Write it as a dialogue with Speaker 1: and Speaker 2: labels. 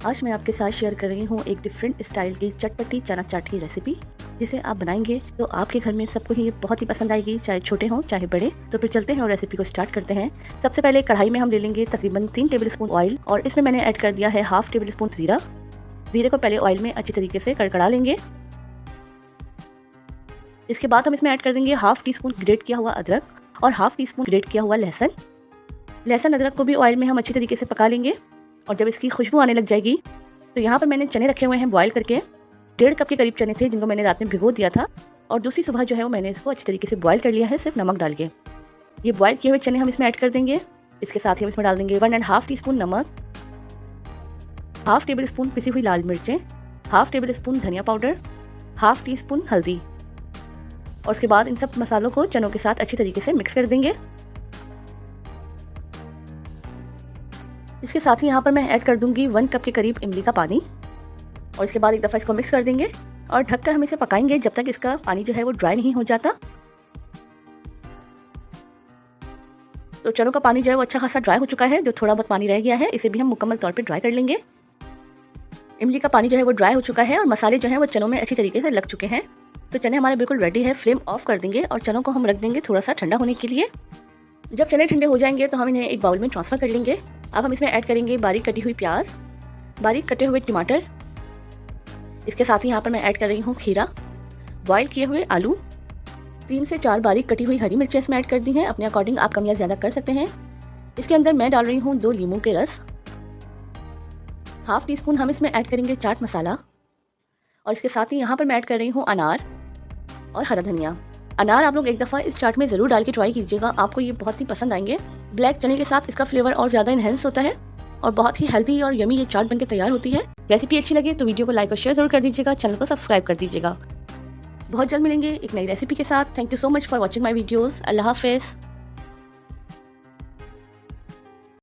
Speaker 1: आज मैं आपके साथ शेयर कर रही हूँ एक डिफरेंट स्टाइल की चटपटी चना चाट की रेसिपी, जिसे आप बनाएंगे तो आपके घर में सबको ही बहुत ही पसंद आएगी, चाहे छोटे हों चाहे बड़े। तो फिर चलते हैं और रेसिपी को स्टार्ट करते हैं। सबसे पहले कढ़ाई में हम ले लेंगे तकरीबन 3 टेबलस्पून ऑयल और इसमें मैंने ऐड कर दिया है हाफ टेबलस्पून जीरा। जीरे को पहले ऑयल में अच्छी तरीके से कड़कड़ा लेंगे। इसके बाद हम इसमें ऐड कर देंगे हाफ टी स्पून ग्रेट किया हुआ अदरक और हाफ टी स्पून ग्रेट किया हुआ लहसुन। लहसुन अदरक को भी ऑयल में हम अच्छी तरीके से पका लेंगे और जब इसकी खुशबू आने लग जाएगी तो यहाँ पर मैंने चने रखे हुए हैं बॉईल करके। 1.5 कप के करीब चने थे जिनको मैंने रात में भिगो दिया था और दूसरी सुबह जो है वो मैंने इसको अच्छी तरीके से बॉईल कर लिया है, सिर्फ नमक डाल के। ये बॉईल किए हुए चने हम इसमें ऐड कर देंगे। इसके साथ ही हम इसमें डाल देंगे 1.5 टीस्पून नमक, हाफ टेबल स्पून पिसी हुई लाल मिर्चें, हाफ टेबल स्पून धनिया पाउडर, हाफ टी स्पून हल्दी और उसके बाद इन सब मसालों को चनों के साथ अच्छी तरीके से मिक्स कर देंगे। इसके साथ ही यहाँ पर मैं ऐड कर दूंगी 1 कप के करीब इमली का पानी और इसके बाद एक दफ़ा इसको मिक्स कर देंगे और ढककर हम इसे पकाएंगे जब तक इसका पानी जो है वो ड्राई नहीं हो जाता। तो चनों का पानी जो है वो अच्छा खासा ड्राई हो चुका है, जो थोड़ा बहुत पानी रह गया है इसे भी हम मुकम्मल तौर पे ड्राई कर लेंगे। इमली का पानी जो है वो ड्राई हो चुका है और मसाले जो है वो चनों में अच्छी तरीके से लग चुके हैं। तो चने हमारे बिल्कुल रेडी है। फ्लेम ऑफ कर देंगे और चनों को हम रख देंगे थोड़ा सा ठंडा होने के लिए। जब चने ठंडे हो जाएंगे तो हम इन्हें एक बाउल में ट्रांसफ़र कर लेंगे। अब हम इसमें ऐड करेंगे बारीक कटी हुई प्याज, बारीक कटे हुए टमाटर। इसके साथ ही यहाँ पर मैं ऐड कर रही हूँ खीरा, बॉईल किए हुए आलू, 3 से 4 बारीक कटी हुई हरी मिर्चें इसमें ऐड कर दी हैं। अपने अकॉर्डिंग आप कम या ज़्यादा कर सकते हैं। इसके अंदर मैं डाल रही हूँ 2 लीमू के रस, हाफ टी स्पून हम इसमें ऐड करेंगे चाट मसाला और इसके साथ ही यहाँ पर मैं ऐड कर रही हूँ अनार और हरा धनिया। अनार आप लोग एक दफ़ा इस चाट में ज़रूर डाल के ट्राई कीजिएगा, आपको ये बहुत ही पसंद आएंगे। ब्लैक चने के साथ इसका फ्लेवर और ज़्यादा इन्हेंस होता है और बहुत ही हेल्दी और यमी ये चाट बनके तैयार होती है। रेसिपी अच्छी लगे तो वीडियो को लाइक और शेयर जरूर कर दीजिएगा, चैनल को सब्सक्राइब कर दीजिएगा। बहुत जल्द मिलेंगे एक नई रेसिपी के साथ। Thank you so much for watching my videos. अल्लाह हाफिज़।